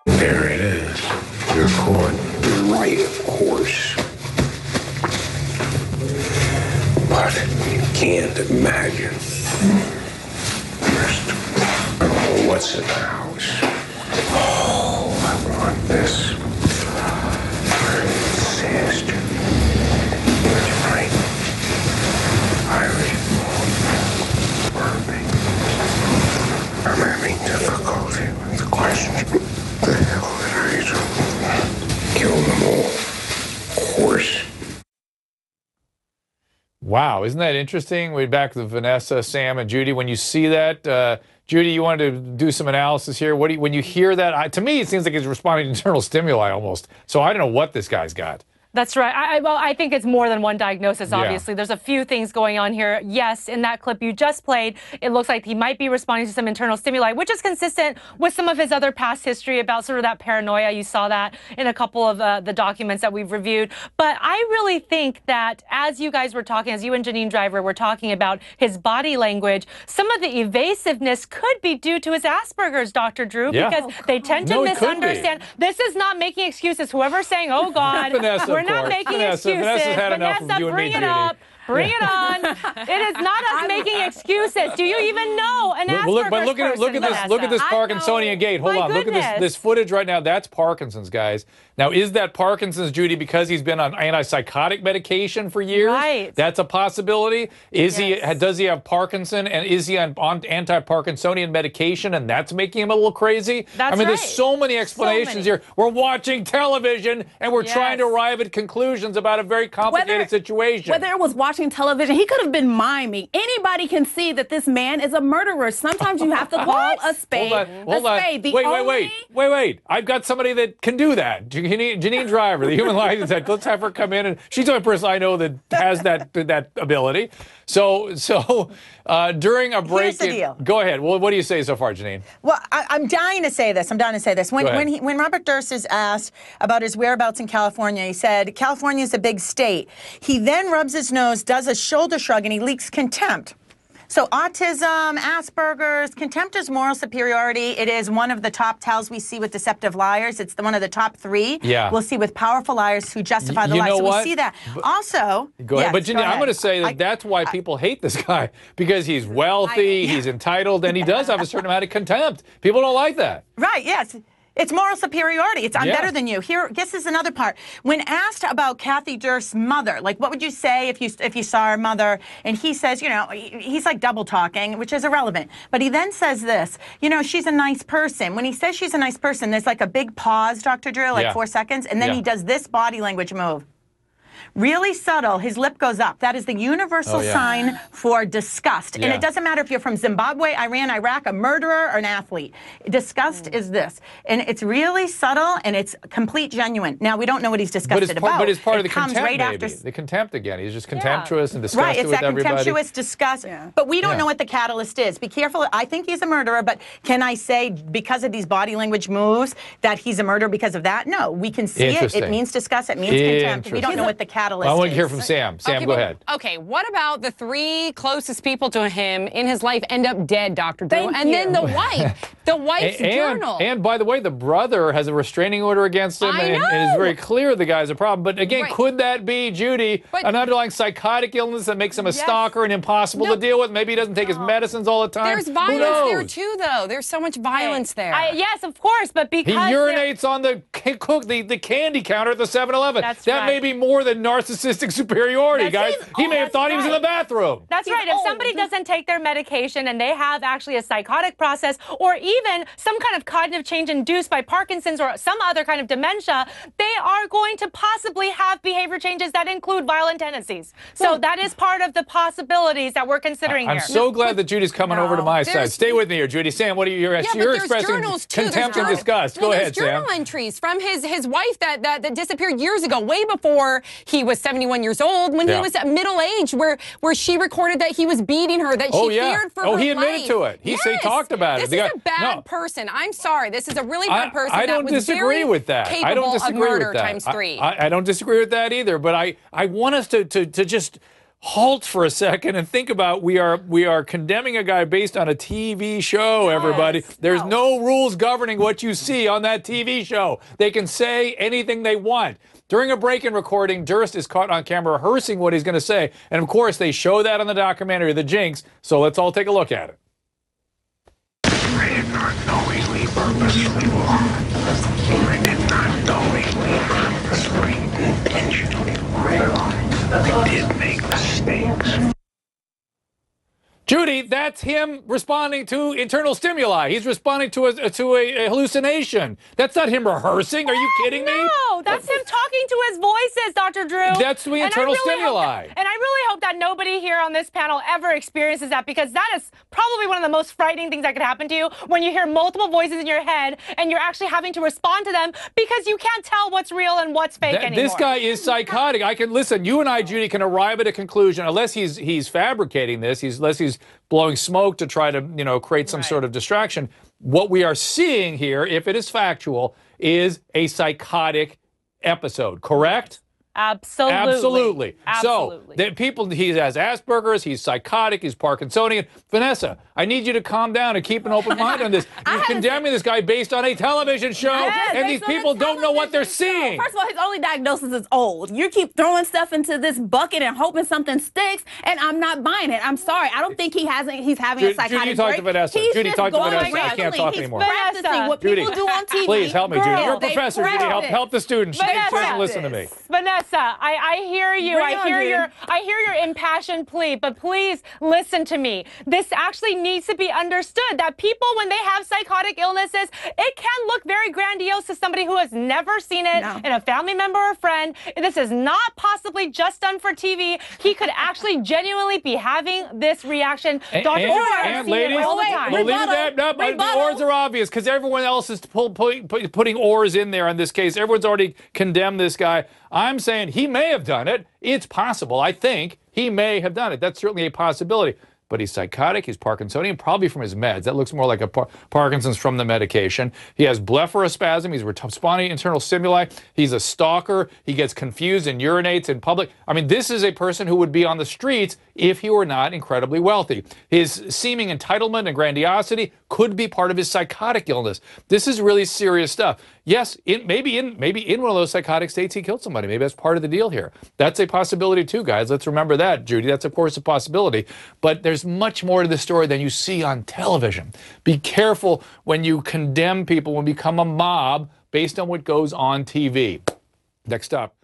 There it is. You're caught. You're right, of course. But you can't imagine. First, I don't know what's in the house. Oh, I want this. Insist. That's right. Irish. Perfect. I'm having difficulty with the question. The hell did I do? Kill them all. Of course. Wow, isn't that interesting? Way back to Vanessa, Sam, and Judy. When you see that, Judy, you wanted to do some analysis here. When you hear that, to me, it seems like he's responding to internal stimuli almost. So I don't know what this guy's got. That's right. Well, I think it's more than one diagnosis, obviously. Yeah. There's a few things going on here. Yes, in that clip you just played, it looks like he might be responding to some internal stimuli, which is consistent with some of his other past history about sort of that paranoia. You saw that in a couple of the documents that we've reviewed. But I really think that as you guys were talking, as you and Janine Driver were talking about his body language, some of the evasiveness could be due to his Asperger's, Dr. Drew, because they tend to misunderstand. This is not making excuses. Whoever's saying, oh, God, we're not making excuses. Vanessa's had enough of you and me, bring it up. Bring it on. It is not us making excuses. Do you even know an Asperger's person, look at this Parkinsonian gait. Hold on. Look at this footage right now. That's Parkinson's, guys. Now, is that Parkinson's, Judy, because he's been on antipsychotic medication for years? Right. That's a possibility. Does he have Parkinson, and is he on anti-Parkinsonian medication, and that's making him a little crazy? That's there's so many explanations here. We're watching television, and we're trying to arrive at conclusions about a very complicated situation. Whether it was watching television, he could have been miming. Anybody can see that this man is a murderer. Sometimes you have to call a spade Hold on. Wait. I've got somebody that can do that. Janine Driver, the human license tech. Let's have her come in, and she's the only person I know that has that ability. So during a break, here's the deal. Go ahead. Well, what do you say so far, Janine? Well, I'm dying to say this. When Robert Durst is asked about his whereabouts in California, he said California is a big state. He then rubs his nose, does a shoulder shrug, and he leaks contempt. So autism, Asperger's, contempt is moral superiority. It is one of the top tells we see with deceptive liars. It's one of the top 3. Yeah. We'll see with powerful liars who justify the lie. So we see that. Also, go ahead. But Janine, I'm going to say that's why people hate this guy, because he's wealthy, he's entitled, and he does have a certain amount of contempt. People don't like that. Right, yes. It's moral superiority. It's I'm better than you. Here, this is another part. When asked about Kathy Durst's mother, like what would you say if you saw her mother? And he says, he's like double talking, which is irrelevant. But he then says this, she's a nice person. When he says she's a nice person, there's like a big pause, Dr. Drew, like 4 seconds, and then he does this body language move. Really subtle, his lip goes up. That is the universal sign for disgust. And it doesn't matter if you're from Zimbabwe, Iran, Iraq, a murderer, or an athlete. Disgust is this. And it's really subtle, and it's complete genuine. Now, we don't know what he's disgusted about. But it's part of the contempt, the contempt again. He's just contemptuous and disgusted with everybody. Right, it's that contemptuous disgust. Yeah. But we don't know what the catalyst is. Be careful. I think he's a murderer, but can I say because of these body language moves that he's a murderer because of that? No, we can see it. It means disgust. It means contempt. We don't know what the catalyst I want to hear from Sam. Sam, go ahead. Okay, what about the 3 closest people to him in his life end up dead, Dr. Drew? And then the wife, the wife's journal. And by the way, the brother has a restraining order against him, and it's very clear the guy's a problem. But again, could that be, Judy, an underlying psychotic illness that makes him a stalker and impossible to deal with? Maybe he doesn't take his medicines all the time. There's violence there too, though. There's so much violence there. Yes, of course, but because he urinates on the candy counter at the 7-Eleven. That may be more than narcissistic superiority, guys. He may have thought he was in the bathroom. That's right. If somebody doesn't take their medication and they have actually a psychotic process or even some kind of cognitive change induced by Parkinson's or some other kind of dementia, they are going to possibly have behavior changes that include violent tendencies. So that is part of the possibilities that we're considering here. I'm so glad that Judy's coming over to my side. Stay with me here, Judy. Sam, what are you're expressing contempt and disgust. Go ahead, Sam. There's journal entries from his wife that disappeared years ago, way before he was 71 years old, when he was at middle age, where she recorded that he was beating her, that she feared for her life. He admitted to it. He talked about it. This is a bad person. I'm sorry. This is a really bad person. I don't disagree with that. I don't disagree with that. Times 3. I don't disagree with that either, but I want us to just halt for a second and think about we are condemning a guy based on a TV show, everybody. There's no rules governing what you see on that TV show. They can say anything they want. During a break-in recording, Durst is caught on camera rehearsing what he's going to say. And, of course, they show that on the documentary, The Jinx. So let's all take a look at it. I did not knowingly, purposely lie. I did not knowingly, purposely, intentionally lie. I did make mistakes. Judy, that's him responding to internal stimuli. He's responding to a hallucination. That's not him rehearsing. Are you kidding me? No, that's him talking to his voices, Dr. Drew. That's the internal stimuli. And I really hope that nobody here on this panel ever experiences that, because that is probably one of the most frightening things that could happen to you, when you hear multiple voices in your head and you're actually having to respond to them because you can't tell what's real and what's fake anymore. This guy is psychotic. I can listen. You and I, Judy, can arrive at a conclusion, unless he's fabricating this, unless he's blowing smoke to try to, create some sort of distraction. What we are seeing here, if it is factual, is a psychotic episode, correct? Absolutely. So, the people, he has Asperger's, he's psychotic, he's Parkinsonian. Vanessa, I need you to calm down and keep an open mind on this. You're condemning this guy based on a television show, and these people don't know what they're seeing. First of all, his only diagnosis is old. You keep throwing stuff into this bucket and hoping something sticks, and I'm not buying it. I'm sorry. I don't think he's having a psychotic Judy, talk to Vanessa. Judy, talk to Vanessa. I can't talk anymore. He's practicing what people do on TV. Please help me, Judy. You're a professor, Judy. Help the students. Vanessa, Listen to me. Vanessa, I hear you. I hear your impassioned plea, but please listen to me. This actually needs to be understood, that people, when they have psychotic illnesses, it can look very grandiose to somebody who has never seen it in a family member or friend. This is not possibly just done for TV. He could actually genuinely be having this reaction. Dr. And ladies, all the time. The oars are obvious, because everyone else is putting oars in there in this case. Everyone's already condemned this guy. I'm saying he may have done it. It's possible. I think he may have done it. That's certainly a possibility. But he's psychotic, he's Parkinsonian, probably from his meds. That looks more like a Parkinson's from the medication. He has blepharospasm, he's responding to internal stimuli. He's a stalker, he gets confused and urinates in public. I mean, this is a person who would be on the streets if he were not incredibly wealthy. His seeming entitlement and grandiosity could be part of his psychotic illness. This is really serious stuff. Yes, maybe in one of those psychotic states he killed somebody. Maybe that's part of the deal here. That's a possibility too, guys. Let's remember that, Judy. That's, of course, a possibility. But there's much more to the story than you see on television. Be careful when you condemn people and become a mob based on what goes on TV. Next up.